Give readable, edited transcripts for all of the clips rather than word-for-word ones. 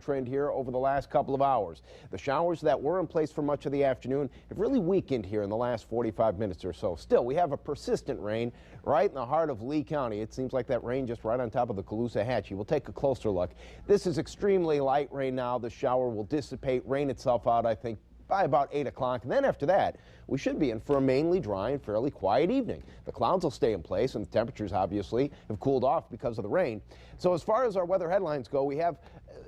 trend here over the last couple of hours. The showers that were in place for much of the afternoon have really weakened here in the last 45 minutes or so. Still, we have a persistent rain right in the heart of Lee County. It seems like that rain just right on top of the Caloosahatchee. We'll take a closer look. This is extremely light rain now. The shower will dissipate, rain itself out, I think, by about 8 o'clock. And then after that, we should be in for a mainly dry and fairly quiet evening. The clouds will stay in place, and the temperatures obviously have cooled off because of the rain. So as far as our weather headlines go, we have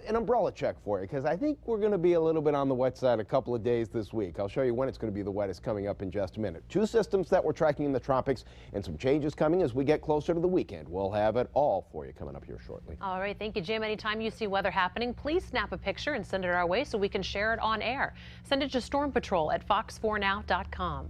an umbrella check for you, because I think we're going to be a little bit on the wet side a couple of days this week. I'll show you when it's going to be the wettest coming up in just a minute. Two systems that we're tracking in the tropics, and some changes coming as we get closer to the weekend. We'll have it all for you coming up here shortly. All right, thank you, Jim. Anytime you see weather happening, please snap a picture and send it our way so we can share it on air. Send it to Storm Patrol at fox4now.com.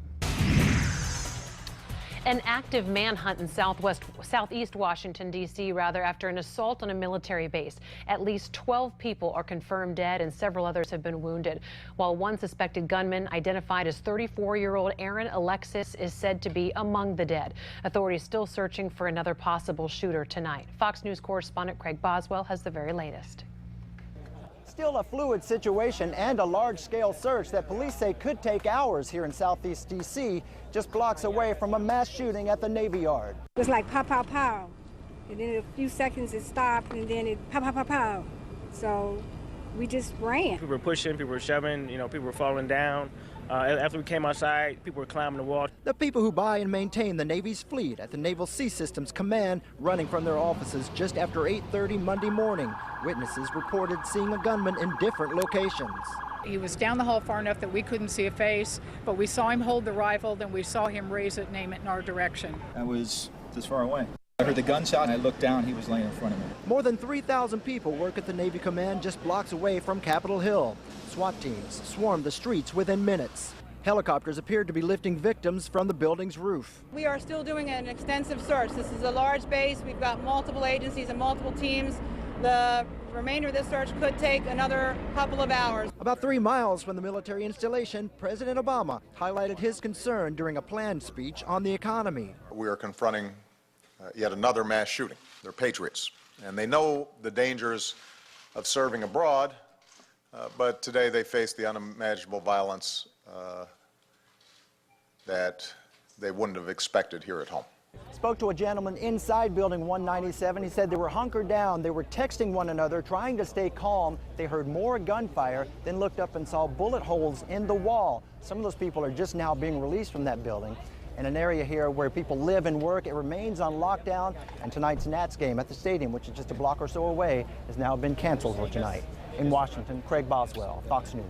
An active manhunt in southeast Washington, D.C., after an assault on a military base. At least 12 people are confirmed dead and several others have been wounded, while one suspected gunman, identified as 34-year-old Aaron Alexis, is said to be among the dead. Authorities still searching for another possible shooter tonight. Fox News correspondent Craig Boswell has the very latest. Still a fluid situation and a large-scale search that police say could take hours here in southeast D.C., just blocks away from a mass shooting at the Navy Yard. It was like pow, pow, pow. And then in a few seconds it stopped, and then it pow, pow, pow, pow. So we just ran. People were pushing, people were shoving, people were falling down. After we came outside, people were climbing the wall. The people who buy and maintain the Navy's fleet at the Naval Sea Systems Command running from their offices just after 8:30 Monday morning. Witnesses reported seeing a gunman in different locations. He was down the hall far enough that we couldn't see a face, but we saw him hold the rifle, then we saw him raise it and aim it in our direction. I was this far away. I heard the gunshot and I looked down, he was laying in front of me. More than 3,000 people work at the Navy Command just blocks away from Capitol Hill. SWAT teams swarmed the streets within minutes. Helicopters appeared to be lifting victims from the building's roof. We are still doing an extensive search. This is a large base. We've got multiple agencies and multiple teams. The remainder of this search could take another couple of hours. About 3 miles from the military installation, President Obama highlighted his concern during a planned speech on the economy. We are confronting yet another mass shooting. They're patriots, and they know the dangers of serving abroad, but today they face the unimaginable violence that they wouldn't have expected here at home. Spoke to a gentleman inside Building 197. He said they were hunkered down. They were texting one another, trying to stay calm. They heard more gunfire, then looked up and saw bullet holes in the wall. Some of those people are just now being released from that building. In an area here where people live and work, it remains on lockdown, and tonight's Nats game at the stadium, which is just a block or so away, has now been canceled for tonight. In Washington, Craig Boswell, Fox News.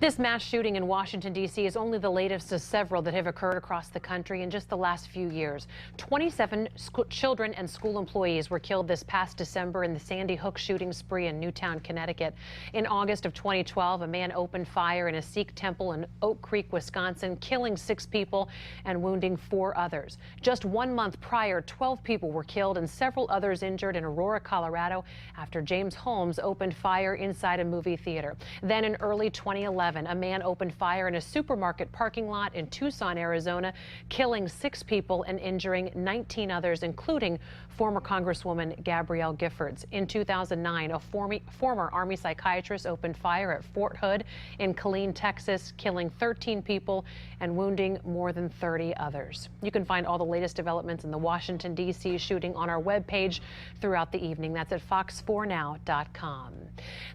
This mass shooting in Washington, D.C. is only the latest of several that have occurred across the country in just the last few years. 27 children and school employees were killed this past December in the Sandy Hook shooting spree in Newtown, Connecticut. In August of 2012, a man opened fire in a Sikh temple in Oak Creek, Wisconsin, killing 6 people and wounding 4 others. Just 1 month prior, 12 people were killed and several others injured in Aurora, Colorado, after James Holmes opened fire inside a movie theater. Then in early 2011, a man opened fire in a supermarket parking lot in Tucson, Arizona, killing 6 people and injuring 19 others, including former Congresswoman Gabrielle Giffords. In 2009, a former Army psychiatrist opened fire at Fort Hood in Killeen, Texas, killing 13 people and wounding more than 30 others. You can find all the latest developments in the Washington, D.C. shooting on our webpage throughout the evening. That's at fox4now.com.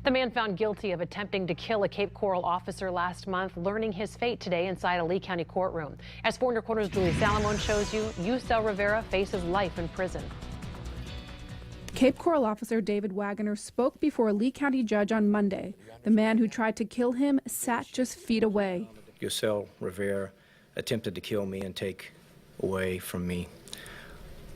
The man found guilty of attempting to kill a Cape Coral officer last month, learning his fate today inside a Lee County courtroom. As 4 News Corner's Julie Salamone shows you, Yusel Rivera faces life in prison. Cape Coral officer David Wagoner spoke before a Lee County judge on Monday. The man who tried to kill him sat just feet away. Yusel Rivera attempted to kill me and take away from me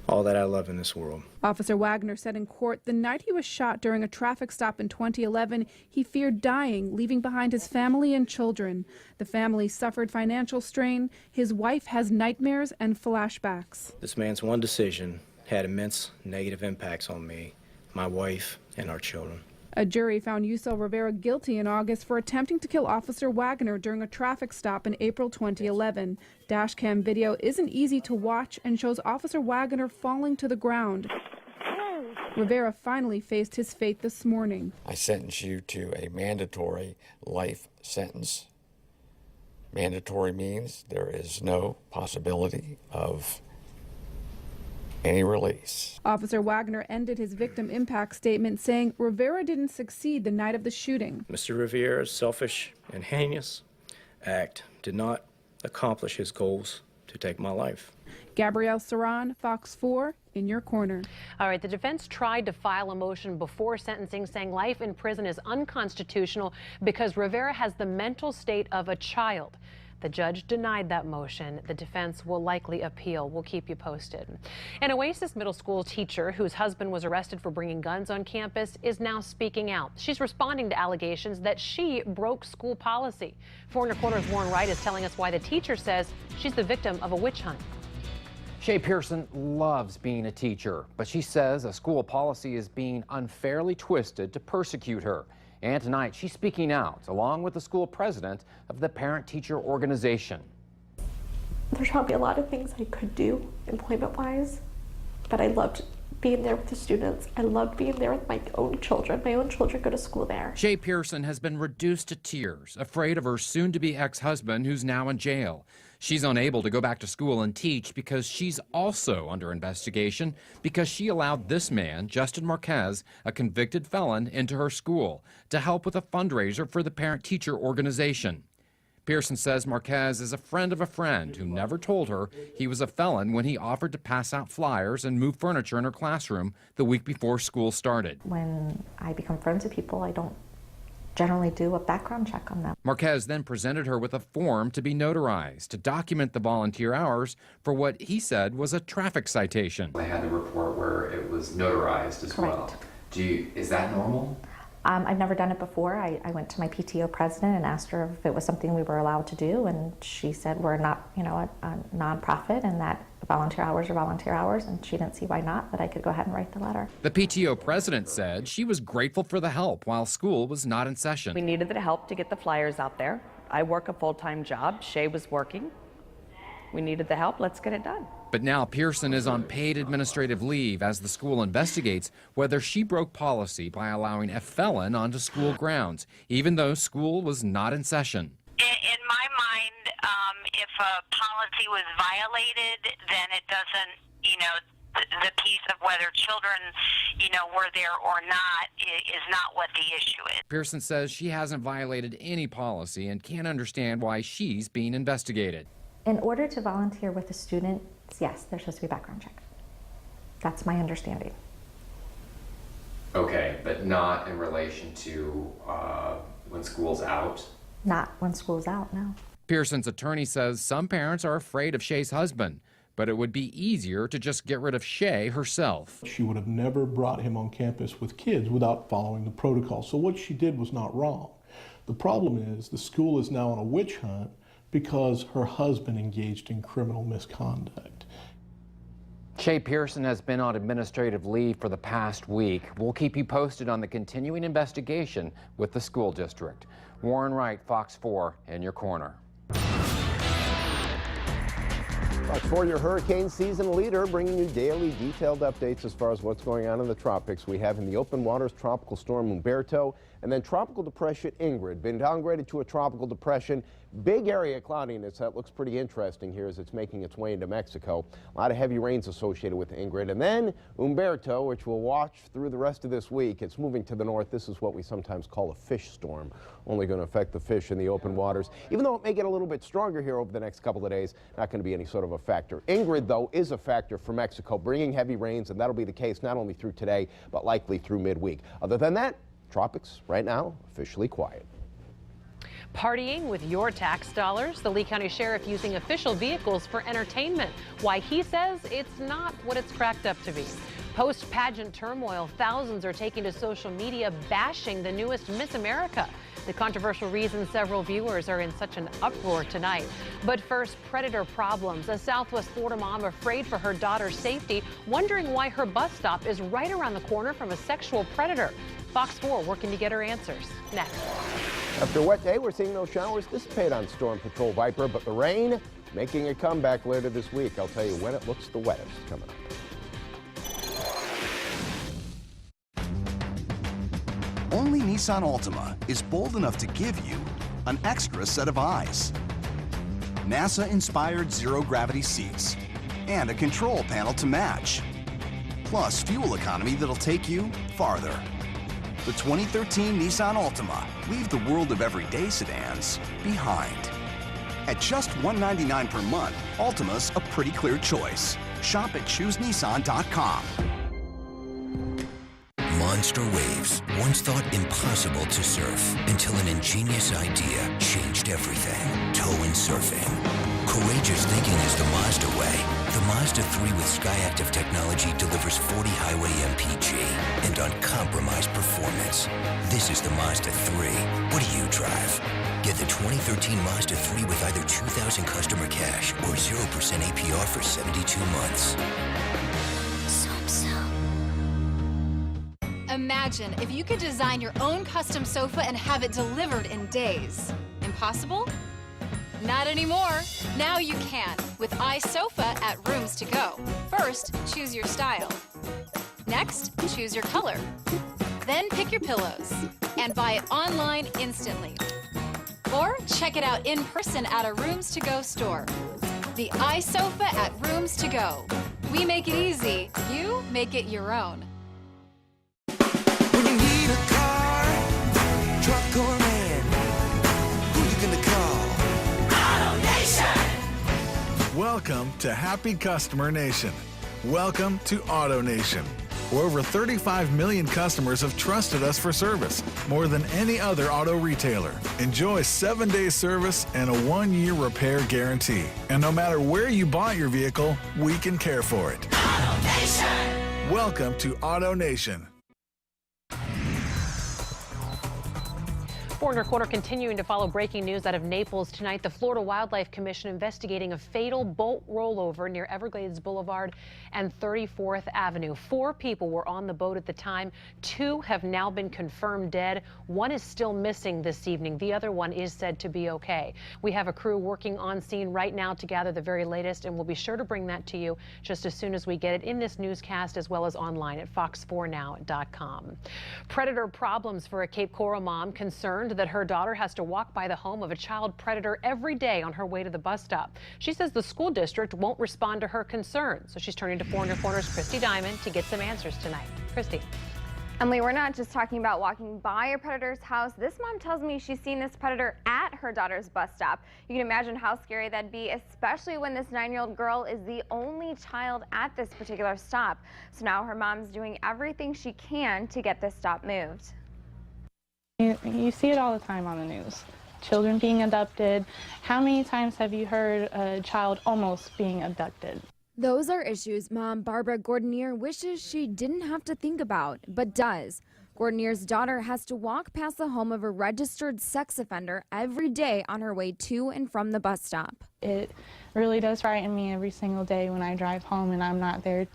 all that I love in this world. Officer Wagoner said in court the night he was shot during a traffic stop in 2011, he feared dying, leaving behind his family and children. The family suffered financial strain. His wife has nightmares and flashbacks. This man's one decision had immense negative impacts on me, my wife, and our children. A jury found Yusel Rivera guilty in August for attempting to kill Officer Wagoner during a traffic stop in April 2011. Dashcam video isn't easy to watch and shows Officer Wagoner falling to the ground. Rivera finally faced his fate this morning. I sentence you to a mandatory life sentence. Mandatory means there is no possibility of any release. Officer Wagner ended his victim impact statement saying Rivera didn't succeed the night of the shooting. Mr. Rivera's selfish and heinous act did not accomplish his goals to take my life. Gabrielle Saran, Fox 4, in your corner. All right, the defense tried to file a motion before sentencing saying life in prison is unconstitutional because Rivera has the mental state of a child. The judge denied that motion. The defense will likely appeal. We'll keep you posted. An Oasis middle school teacher whose husband was arrested for bringing guns on campus is now speaking out. She's responding to allegations that she broke school policy. 4 in your corner's Warren Wright is telling us why the teacher says she's the victim of a witch hunt. Shay Pearson loves being a teacher, but she says a school policy is being unfairly twisted to persecute her. And tonight, she's speaking out, along with the school president of the parent-teacher organization. There's probably a lot of things I could do employment-wise, but I loved being there with the students. I loved being there with my own children. My own children go to school there. Shay Pearson has been reduced to tears, afraid of her soon-to-be ex-husband who's now in jail. She's unable to go back to school and teach because she's also under investigation because she allowed this man, Justin Marquez, a convicted felon, into her school to help with a fundraiser for the parent-teacher organization. Pearson says Marquez is a friend of a friend who never told her he was a felon when he offered to pass out flyers and move furniture in her classroom the week before school started. When I become friends with people, I don't generally do a background check on them. Marquez then presented her with a form to be notarized to document the volunteer hours for what he said was a traffic citation. I had the report where it was notarized as Correct. well. Is that normal? I've never done it before. I went to my PTO president and asked her if it was something we were allowed to do, and she said we're not, a nonprofit, and that volunteer hours are volunteer hours, and she didn't see why not, but I could go ahead and write the letter. The PTO president said she was grateful for the help while school was not in session. We needed the help to get the flyers out there. I work a full-time job. Shay was working. We needed the help. Let's get it done. But now Pearson is on paid administrative leave as the school investigates whether she broke policy by allowing a felon onto school grounds, even though school was not in session. In my mind, if a policy was violated, then it doesn't, the piece of whether children, were there or not is not what the issue is. Pearson says she hasn't violated any policy and can't understand why she's being investigated. In order to volunteer with a student, yes, there's supposed to be a background check. That's my understanding. Okay, but not in relation to when school's out? Not when school's out, no. Pearson's attorney says some parents are afraid of Shay's husband, but it would be easier to just get rid of Shay herself. She would have never brought him on campus with kids without following the protocol. So what she did was not wrong. The problem is the school is now on a witch hunt because her husband engaged in criminal misconduct. Shay Pearson has been on administrative leave for the past week. We'll keep you posted on the continuing investigation with the school district. Warren Wright, Fox 4, in your corner. Fox 4, your hurricane season leader, bringing you daily detailed updates as far as what's going on in the tropics. We have in the open waters Tropical Storm Umberto and then Tropical Depression Ingrid. Been downgraded to a tropical depression. Big area cloudiness that looks pretty interesting here as it's making its way into Mexico. A lot of heavy rains associated with Ingrid. And then Umberto, which we'll watch through the rest of this week. It's moving to the north. This is what we sometimes call a fish storm. Only going to affect the fish in the open waters. Even though it may get a little bit stronger here over the next couple of days, not going to be any sort of a factor. Ingrid, though, is a factor for Mexico, bringing heavy rains, and that'll be the case not only through today, but likely through midweek. Other than that, tropics right now officially quiet. Partying with your tax dollars, the Lee County Sheriff using official vehicles for entertainment. Why he says it's not what it's cracked up to be. Post-pageant turmoil, thousands are taking to social media bashing the newest Miss America. The controversial reason several viewers are in such an uproar tonight. But first, predator problems. A Southwest Florida mom afraid for her daughter's safety, wondering why her bus stop is right around the corner from a sexual predator. Fox 4 working to get her answers. Next. After a wet day, we're seeing those showers dissipate on Storm Patrol Viper, but the rain making a comeback later this week. I'll tell you when it looks the wettest coming up. Nissan Altima is bold enough to give you an extra set of eyes. NASA-inspired zero-gravity seats and a control panel to match. Plus fuel economy that'll take you farther. The 2013 Nissan Altima. Leave the world of everyday sedans behind. At just $199 per month, Altima's a pretty clear choice. Shop at ChooseNissan.com. Monster waves, once thought impossible to surf, until an ingenious idea changed everything. Tow-in surfing. Courageous thinking is the Mazda way. The Mazda 3 with Skyactiv technology delivers 40 highway MPG and uncompromised performance. This is the Mazda 3. What do you drive? Get the 2013 Mazda 3 with either $2,000 customer cash or 0% APR for 72 months. Imagine if you could design your own custom sofa and have it delivered in days. Impossible? Not anymore. Now you can with iSofa at Rooms to Go. First, choose your style. Next, choose your color. Then pick your pillows and buy it online instantly. Or check it out in person at a Rooms to Go store. The iSofa at Rooms to Go. We make it easy. You make it your own. When you need a car, truck or van, who you gonna call? AutoNation! Welcome to Happy Customer Nation. Welcome to AutoNation, where over 35 million customers have trusted us for service, more than any other auto retailer. Enjoy 7-day service and a 1-year repair guarantee. And no matter where you bought your vehicle, we can care for it. AutoNation! Welcome to AutoNation. Foreigner Corner continuing to follow breaking news out of Naples tonight. The Florida Wildlife Commission investigating a fatal boat rollover near Everglades Boulevard and 34th Avenue. 4 people were on the boat at the time. 2 have now been confirmed dead. 1 is still missing this evening. The other one is said to be okay. We have a crew working on scene right now to gather the very latest, and we'll be sure to bring that to you just as soon as we get it in this newscast, as well as online at fox4now.com. Predator problems for a Cape Coral mom concerned that her daughter has to walk by the home of a child predator every day on her way to the bus stop. She says the school district won't respond to her concerns, so she's turning to Foreigner Corner's Christy Diamond to get some answers tonight. Christy. Emily, we're not just talking about walking by a predator's house. This mom tells me she's seen this predator at her daughter's bus stop. You can imagine how scary that'd be, especially when this 9-year-old girl is the only child at this particular stop. So now her mom's doing everything she can to get this stop moved. You see it all the time on the news. Children being abducted. How many times have you heard a child almost being abducted? Those are issues Mom Barbara Gordonier wishes she didn't have to think about, but does. Gordonier's daughter has to walk past the home of a registered sex offender every day on her way to and from the bus stop. It really does frighten me every single day when I drive home and I'm not there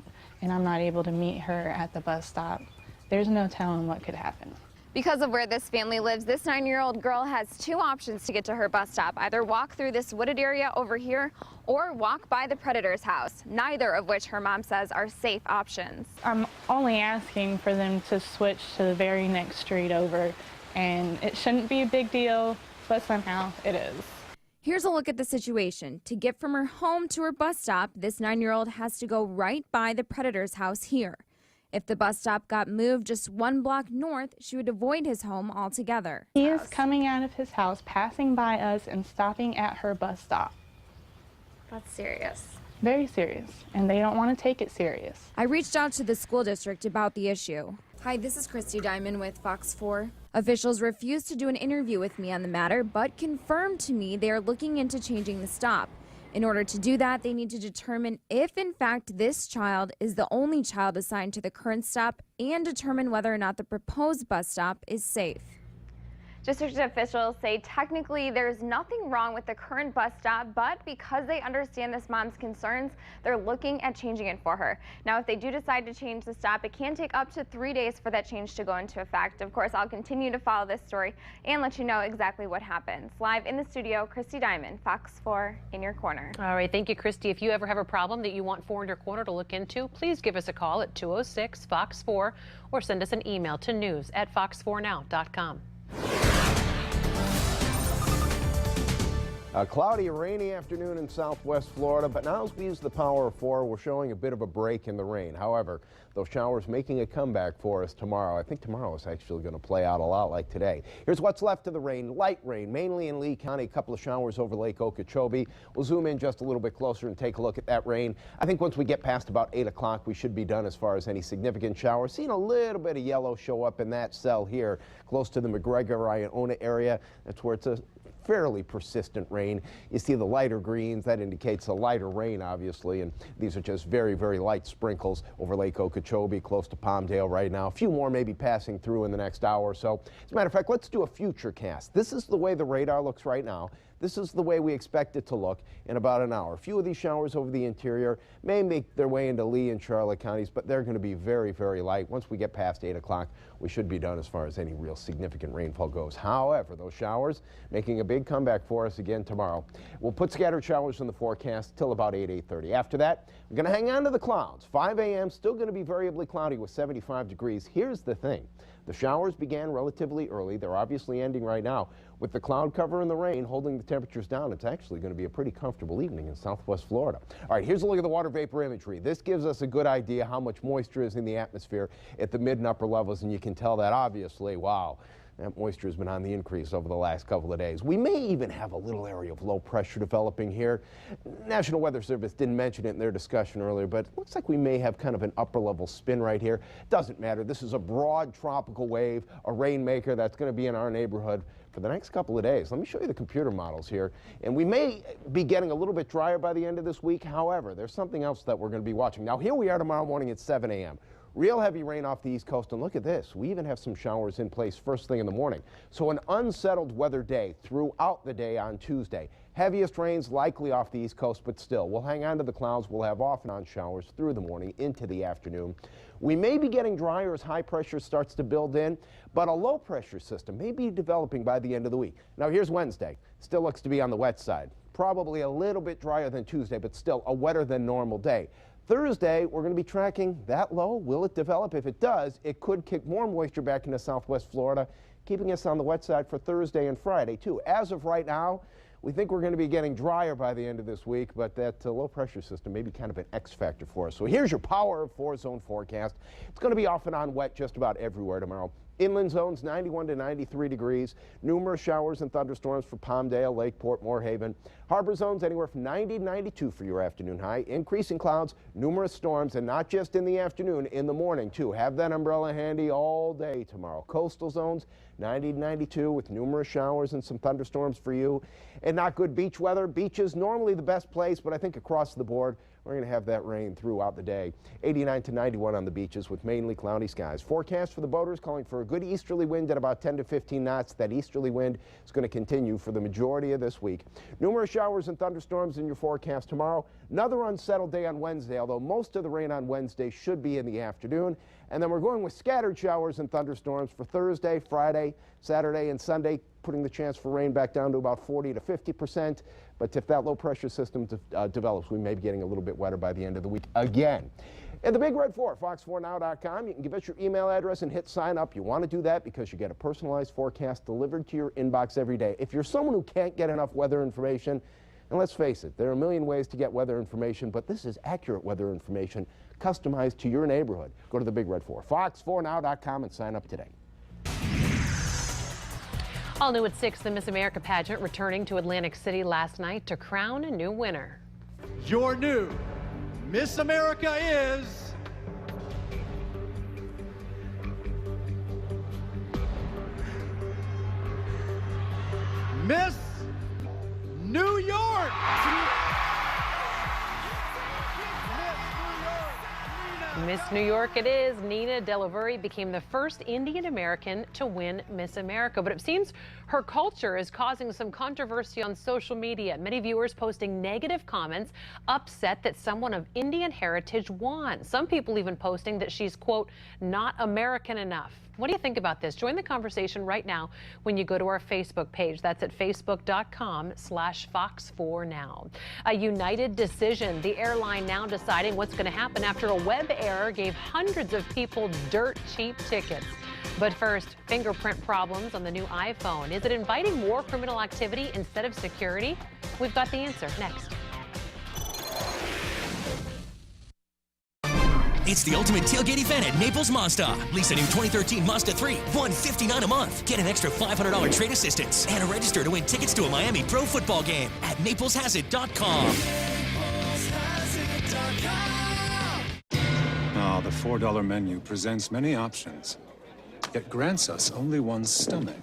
and I'm not able to meet her at the bus stop. There's no telling what could happen. Because of where this family lives, this 9-year-old girl has 2 options to get to her bus stop. Either walk through this wooded area over here or walk by the predator's house, neither of which her mom says are safe options. I'm only asking for them to switch to the very next street over, and it shouldn't be a big deal, but somehow it is. Here's a look at the situation. To get from her home to her bus stop, this 9-year-old has to go right by the predator's house here. If the bus stop got moved just 1 block north, she would avoid his home altogether. He is coming out of his house, passing by us, and stopping at her bus stop. That's serious. Very serious, and they don't want to take it serious. I reached out to the school district about the issue. Hi, this is Christy Diamond with Fox 4. Officials refused to do an interview with me on the matter, but confirmed to me they are looking into changing the stop. In order to do that, they need to determine if, in fact, this child is the only child assigned to the current stop and determine whether or not the proposed bus stop is safe. District officials say technically there's nothing wrong with the current bus stop, but because they understand this mom's concerns, they're looking at changing it for her. Now, if they do decide to change the stop, it can take up to 3 days for that change to go into effect. Of course, I'll continue to follow this story and let you know exactly what happens. Live in the studio, Christy Diamond, Fox 4 in your corner. All right, thank you, Christy. If you ever have a problem that you want 4 in your corner to look into, please give us a call at 206-FOX-4 or send us an email to news@fox4now.com. A cloudy, rainy afternoon in southwest Florida, but now as we use the power of 4, we're showing a bit of a break in the rain. However, those showers making a comeback for us tomorrow. I think tomorrow is actually going to play out a lot like today. Here's what's left of the rain. Light rain, mainly in Lee County, a couple of showers over Lake Okeechobee. We'll zoom in just a little bit closer and take a look at that rain. I think once we get past about 8 o'clock, we should be done as far as any significant showers. Seeing a little bit of yellow show up in that cell here, close to the McGregor-Iona area. That's where it's a fairly persistent rain. You see the lighter greens, that indicates a lighter rain, obviously, and these are just very, very light sprinkles over Lake Okeechobee, close to Palmdale right now. A few more maybe passing through in the next hour or so. As a matter of fact, let's do a future cast. This is the way the radar looks right now. This is the way we expect it to look in about an hour. A few of these showers over the interior may make their way into Lee and Charlotte counties, but they're going to be very, very light. Once we get past 8 o'clock, we should be done as far as any real significant rainfall goes. However, those showers making a big comeback for us again tomorrow. We'll put scattered showers in the forecast till about 8:30. After that, we're going to hang on to the clouds. 5 a.m. still going to be variably cloudy with 75 degrees. Here's the thing. The showers began relatively early. They're obviously ending right now. With the cloud cover and the rain holding the temperatures down, it's actually going to be a pretty comfortable evening in southwest Florida. All right, here's a look at the water vapor imagery. This gives us a good idea how much moisture is in the atmosphere at the mid and upper levels, and you can tell that obviously, wow, that moisture has been on the increase over the last couple of days. We may even have a little area of low pressure developing here. National Weather Service didn't mention it in their discussion earlier, but it looks like we may have kind of an upper level spin right here. Doesn't matter. This is a broad tropical wave, a rainmaker that's going to be in our neighborhood for the next couple of days. Let me show you the computer models here. And we may be getting a little bit drier by the end of this week. However, there's something else that we're going to be watching. Now, here we are tomorrow morning at 7 a.m. Real heavy rain off the East Coast, and look at this. We even have some showers in place first thing in the morning. So an unsettled weather day throughout the day on Tuesday. Heaviest rains likely off the East Coast, but still, we'll hang on to the clouds. We'll have off and on showers through the morning into the afternoon. We may be getting drier as high pressure starts to build in, but a low pressure system may be developing by the end of the week. Now here's Wednesday. Still looks to be on the wet side. Probably a little bit drier than Tuesday, but still a wetter than normal day. Thursday, we're going to be tracking that low. Will it develop? If it does, it could kick more moisture back into southwest Florida, keeping us on the wet side for Thursday and Friday, too. As of right now, we think we're going to be getting drier by the end of this week, but that low pressure system may be kind of an X factor for us. So here's your Power of 4 zone forecast. It's going to be off and on wet just about everywhere tomorrow. Inland zones 91 to 93 degrees. Numerous showers and thunderstorms for Palmdale, Lakeport, Moorhaven. Harbor zones anywhere from 90 to 92 for your afternoon high. Increasing clouds, numerous storms, and not just in the afternoon, in the morning too. Have that umbrella handy all day tomorrow. Coastal zones 90 to 92 with numerous showers and some thunderstorms for you. And not good beach weather. Beaches normally the best place, but I think across the board we're going to have that rain throughout the day. 89 to 91 on the beaches with mainly cloudy skies. Forecast for the boaters calling for a good easterly wind at about 10 to 15 knots. That easterly wind is going to continue for the majority of this week. Numerous showers and thunderstorms in your forecast tomorrow. Another unsettled day on Wednesday, although most of the rain on Wednesday should be in the afternoon. And then we're going with scattered showers and thunderstorms for Thursday, Friday, Saturday, and Sunday, putting the chance for rain back down to about 40 to 50%. But if that low pressure system develops, we may be getting a little bit wetter by the end of the week again. And the Big Red 4, fox4now.com. You can give us your email address and hit sign up. You want to do that because you get a personalized forecast delivered to your inbox every day. If you're someone who can't get enough weather information, and let's face it, there are a million ways to get weather information, but this is accurate weather information customized to your neighborhood. Go to the Big Red 4, fox4now.com, and sign up today. All new at 6, the Miss America pageant returning to Atlantic City last night to crown a new winner. Your new Miss America is Miss New York. Miss New York it is. Nina Delaveri became the first Indian American to win Miss America, but it seems her culture is causing some controversy on social media. Many viewers posting negative comments, upset that someone of Indian heritage won. Some people even posting that she's, quote, not American enough. What do you think about this? Join the conversation right now when you go to our Facebook page. That's at facebook.com/Fox4Now. A united decision. The airline now deciding what's going to happen after a web error gave hundreds of people dirt cheap tickets. But first, fingerprint problems on the new iPhone. Is it inviting more criminal activity instead of security? We've got the answer next. It's the ultimate tailgate event at Naples Mazda. Lease a new 2013 Mazda 3, $159 a month. Get an extra $500 trade assistance and register to win tickets to a Miami Pro football game at NaplesHasIt.com. Ah, the $4 menu presents many options, yet grants us only one stomach.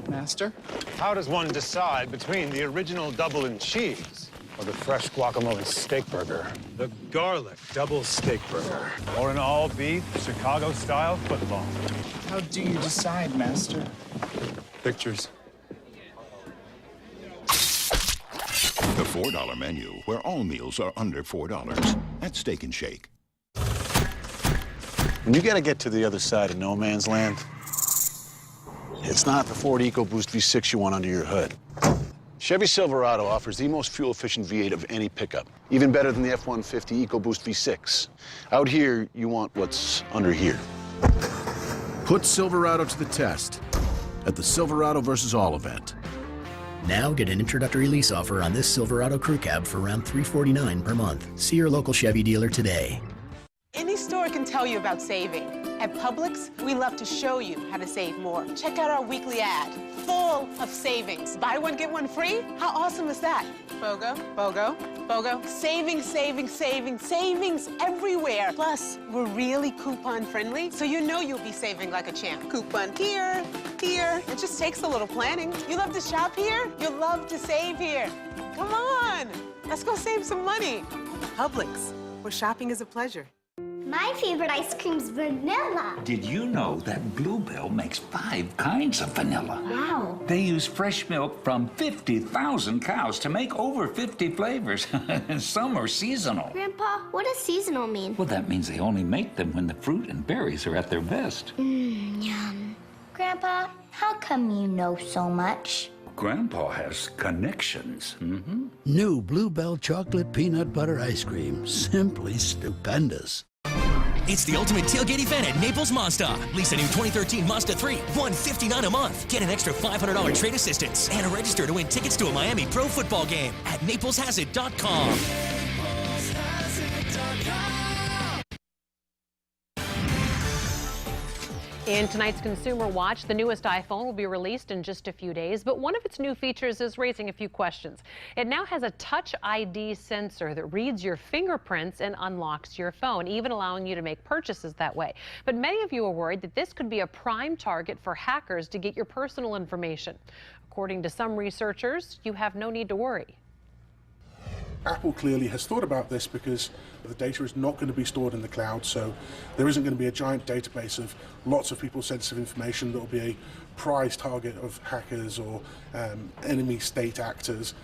Master? How does one decide between the original double and cheese or the fresh guacamole steak burger? The garlic double steak burger. Or an all-beef Chicago-style football. How do you decide, Master? Pictures. The $4 menu, where all meals are under $4 at Steak and Shake. When you gotta get to the other side of no man's land, it's not the Ford EcoBoost V6 you want under your hood. Chevy Silverado offers the most fuel-efficient V8 of any pickup, even better than the F-150 EcoBoost V6. Out here, you want what's under here. Put Silverado to the test at the Silverado vs. All event. Now get an introductory lease offer on this Silverado crew cab for around $349 per month. See your local Chevy dealer today. Any store can tell you about saving. At Publix, we love to show you how to save more. Check out our weekly ad, full of savings. Buy one, get one free? How awesome is that? BOGO, BOGO, BOGO. Savings, savings, savings, savings everywhere. Plus, we're really coupon friendly, so you know you'll be saving like a champ. Coupon here, here. It just takes a little planning. You love to shop here? You'll love to save here. Come on, let's go save some money. Publix, where shopping is a pleasure. My favorite ice cream's vanilla. Did you know that Bluebell makes 5 kinds of vanilla? Wow. They use fresh milk from 50,000 cows to make over 50 flavors. Some are seasonal. Grandpa, what does seasonal mean? Well, that means they only make them when the fruit and berries are at their best. Yum. Grandpa, how come you know so much? Grandpa has connections. New Bluebell chocolate peanut butter ice cream. Simply stupendous. It's the ultimate tailgate event at Naples Mazda. Lease a new 2013 Mazda 3, $159 a month. Get an extra $500 trade assistance and register to win tickets to a Miami Pro football game at NaplesHasIt.com. In tonight's Consumer Watch, the newest iPhone will be released in just a few days, but one of its new features is raising a few questions. It now has a Touch ID sensor that reads your fingerprints and unlocks your phone, even allowing you to make purchases that way. But many of you are worried that this could be a prime target for hackers to get your personal information. According to some researchers, you have no need to worry. Apple clearly has thought about this because the data is not going to be stored in the cloud, so there isn't going to be a giant database of lots of people's sensitive information that will be a prize target of hackers or enemy state actors.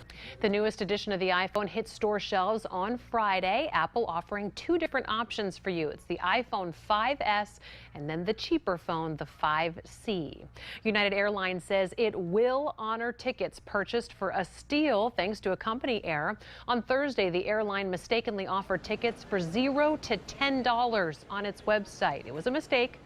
The newest edition of the iPhone hit store shelves on Friday. Apple offering 2 different options for you. It's the iPhone 5S and then the cheaper phone, the 5C. United Airlines says it will honor tickets purchased for a steal thanks to a company error. On Thursday, the airline mistakenly offered tickets for $0 to $10 on its website. It was a mistake.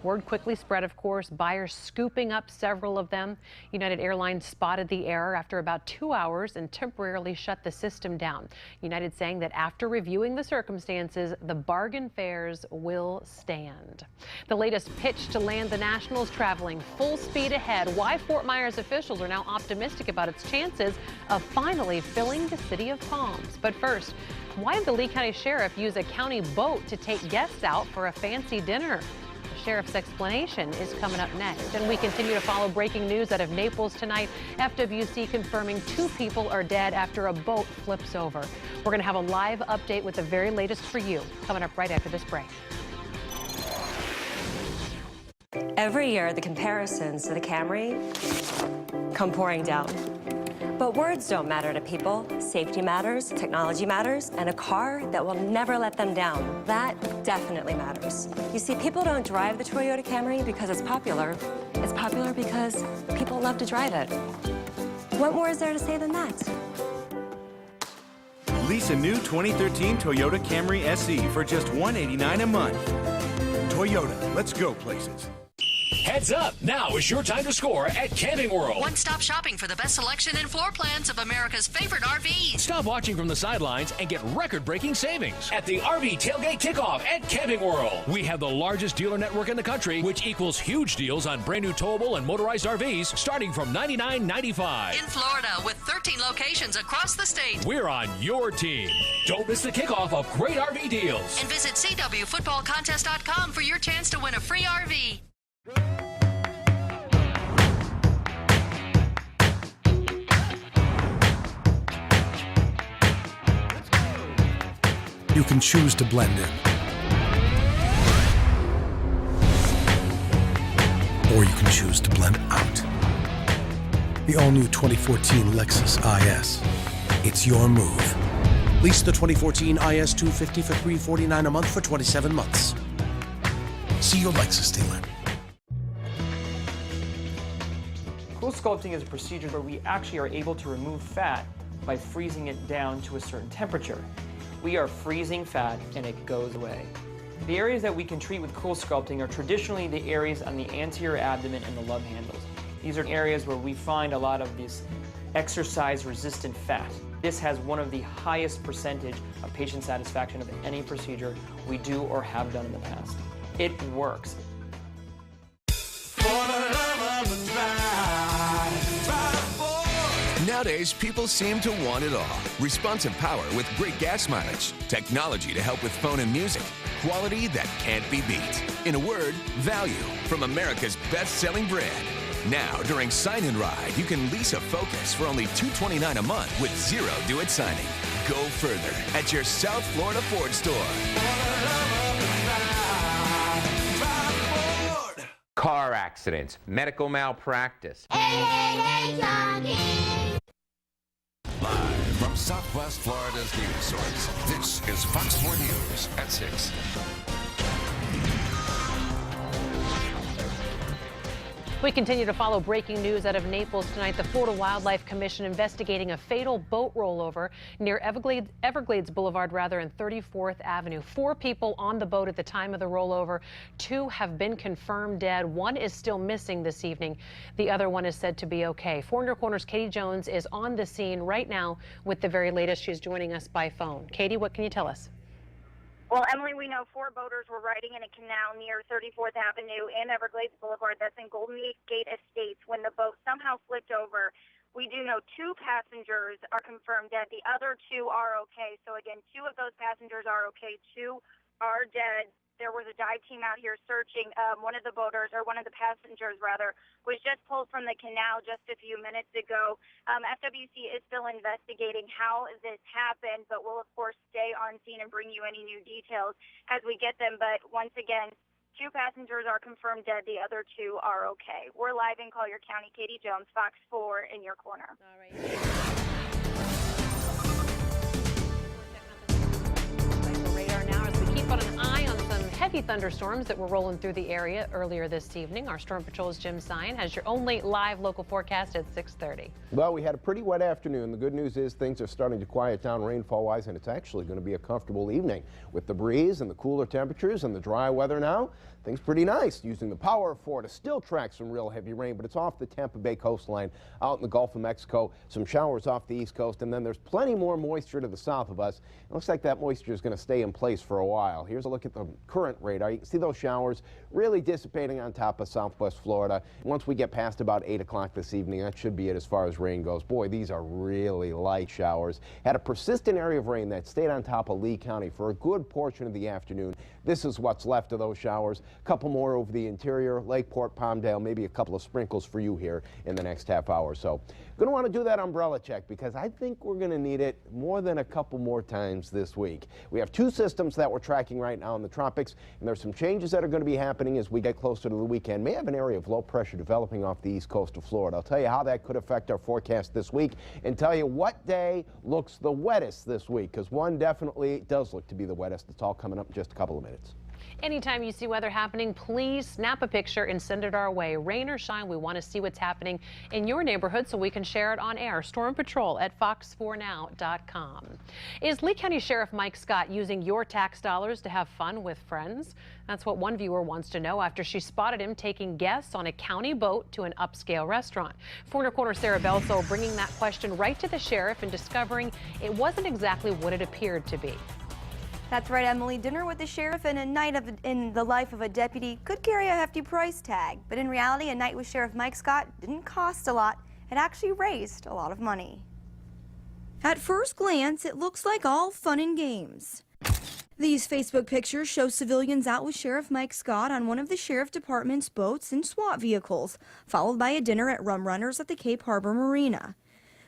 Word quickly spread, of course, buyers scooping up several of them. United Airlines spotted the error after about 2 hours and temporarily shut the system down. United saying that after reviewing the circumstances, the bargain fares will stand. The latest pitch to land the Nationals traveling full speed ahead. Why Fort Myers officials are now optimistic about its chances of finally filling the city of Palms. But first, why did the Lee County Sheriff use a county boat to take guests out for a fancy dinner? The sheriff's explanation is coming up next. And we continue to follow breaking news out of Naples tonight. FWC confirming 2 people are dead after a boat flips over. We're going to have a live update with the very latest for you coming up right after this break. Every year, the comparisons to the Camry come pouring down. But words don't matter to people. Safety matters, technology matters, and a car that will never let them down. That definitely matters. You see, people don't drive the Toyota Camry because it's popular. It's popular because people love to drive it. What more is there to say than that? Lease a new 2013 Toyota Camry SE for just $189 a month. Toyota, let's go places. Heads up! Now is your time to score at Camping World. One-stop shopping for the best selection and floor plans of America's favorite RVs. Stop watching from the sidelines and get record-breaking savings at the RV Tailgate Kickoff at Camping World. We have the largest dealer network in the country, which equals huge deals on brand new towable and motorized RVs starting from $99.95. In Florida, with 13 locations across the state. We're on your team. Don't miss the kickoff of great RV deals. And visit CWFootballContest.com for your chance to win a free RV. You can choose to blend in, or you can choose to blend out. The all-new 2014 Lexus IS. It's your move. Lease the 2014 IS 250 for $349 a month for 27 months. See your Lexus dealer. Cool sculpting is a procedure where we actually are able to remove fat by freezing it down to a certain temperature. We are freezing fat and it goes away. The areas that we can treat with cool sculpting are traditionally the areas on the anterior abdomen and the love handles. These are areas where we find a lot of this exercise-resistant fat. This has one of the highest percentage of patient satisfaction of any procedure we do or have done in the past. It works. Nowadays, people seem to want it all. Responsive power with great gas mileage. Technology to help with phone and music. Quality that can't be beat. In a word, value from America's best-selling brand. Now, during Sign and Ride, you can lease a Focus for only $229 a month with zero do-it signing. Go further at your South Florida Ford store. Car accidents, medical malpractice. Hey, Johnny! Live from Southwest Florida's news source, this is Fox 4 News at 6. We continue to follow breaking news out of Naples tonight. The Florida Wildlife Commission investigating a fatal boat rollover near Everglades Boulevard, and 34th Avenue. 4 people on the boat at the time of the rollover. 2 have been confirmed dead. 1 is still missing this evening. The other one is said to be okay. 4 News Corner's Katie Jones is on the scene right now with the very latest. She's joining us by phone. Katie, what can you tell us? Well, Emily, we know 4 boaters were riding in a canal near 34th Avenue and Everglades Boulevard. That's in Golden Gate Estates when the boat somehow flipped over. We do know 2 passengers are confirmed dead. The other 2 are okay. So, again, 2 of those passengers are okay. 2 are dead. There was a dive team out here searching. One of the boaters, or one of the passengers rather, was just pulled from the canal just a few minutes ago. FWC is still investigating how this happened, but we'll of course stay on scene and bring you any new details as we get them. But once again, 2 passengers are confirmed dead. The other 2 are okay. We're live in Collier County. Katie Jones, Fox 4 in your corner. All right. Radar now as we keep on an eye on some heavy thunderstorms that were rolling through the area earlier this evening. Our Storm Patrol's Jim Sine has your only live local forecast at 6:30. Well, we had a pretty wet afternoon. The good news is things are starting to quiet down rainfall-wise, and it's actually going to be a comfortable evening. With the breeze and the cooler temperatures and the dry weather now, things pretty nice. Using the power of Florida, still track some real heavy rain, but it's off the Tampa Bay coastline, out in the Gulf of Mexico, some showers off the east coast, and then there's plenty more moisture to the south of us. It looks like that moisture is going to stay in place for a while. Here's a look at the current radar. You can see those showers really dissipating on top of southwest Florida. Once we get past about 8 o'clock this evening, that should be it as far as rain goes. Boy, these are really light showers. Had a persistent area of rain that stayed on top of Lee County for a good portion of the afternoon. This is what's left of those showers. A couple more over the interior, Lakeport, Palmdale, maybe a couple of sprinkles for you here in the next half hour or so. Going to want to do that umbrella check because I think we're going to need it more than a couple more times this week. We have two systems that we're tracking right now in the tropics, and there's some changes that are going to be happening as we get closer to the weekend. May have an area of low pressure developing off the east coast of Florida. I'll tell you how that could affect our forecast this week and tell you what day looks the wettest this week, because one definitely does look to be the wettest. It's all coming up in just a couple of minutes. Anytime you see weather happening, please snap a picture and send it our way. Rain or shine, we want to see what's happening in your neighborhood so we can share it on air. Storm Patrol at fox4now.com. Is Lee County Sheriff Mike Scott using your tax dollars to have fun with friends? That's what one viewer wants to know after she spotted him taking guests on a county boat to an upscale restaurant. 4 1/4 Sarah Belso bringing that question right to the sheriff and discovering it wasn't exactly what it appeared to be. That's right, Emily. Dinner with the sheriff and a night in the life of a deputy could carry a hefty price tag. But in reality, a night with Sheriff Mike Scott didn't cost a lot. It actually raised a lot of money. At first glance, it looks like all fun and games. These Facebook pictures show civilians out with Sheriff Mike Scott on one of the Sheriff Department's boats and SWAT vehicles, followed by a dinner at Rum Runners at the Cape Harbor Marina.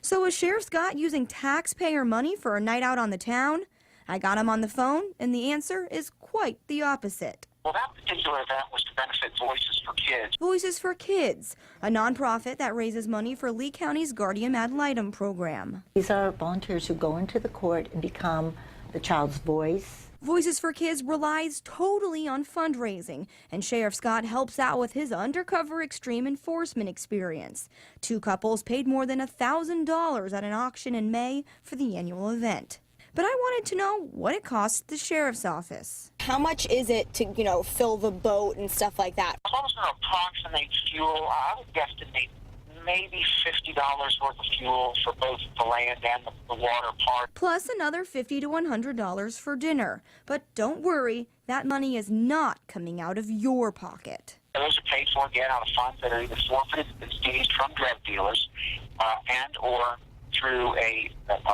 So is Sheriff Scott using taxpayer money for a night out on the town? I got him on the phone, and the answer is quite the opposite. Well, that particular event was to benefit Voices for Kids. Voices for Kids, a nonprofit that raises money for Lee County's Guardian Ad Litem program. These are volunteers who go into the court and become the child's voice. Voices for Kids relies totally on fundraising, and Sheriff Scott helps out with his undercover extreme enforcement experience. Two couples paid more than $1,000 at an auction in May for the annual event. But I wanted to know what it costs the sheriff's office. How much is it to, fill the boat and stuff like that? As long as it approximates fuel, I would guesstimate maybe $50 worth of fuel for both the land and the water part. Plus another $50 to $100 for dinner. But don't worry, that money is not coming out of your pocket. Those are paid for, again, out of funds that are either forfeited and seized from drug dealers and or through a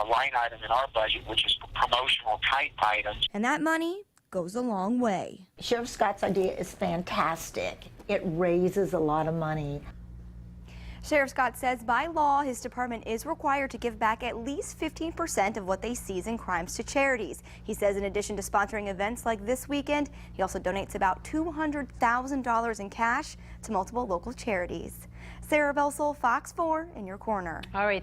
line item in our budget, which is promotional type items. And that money goes a long way. Sheriff Scott's idea is fantastic. It raises a lot of money. Sheriff Scott says by law, his department is required to give back at least 15% of what they seize in crimes to charities. He says in addition to sponsoring events like this weekend, he also donates about $200,000 in cash to multiple local charities. Sarah Belsel, Fox 4 in your corner. All right.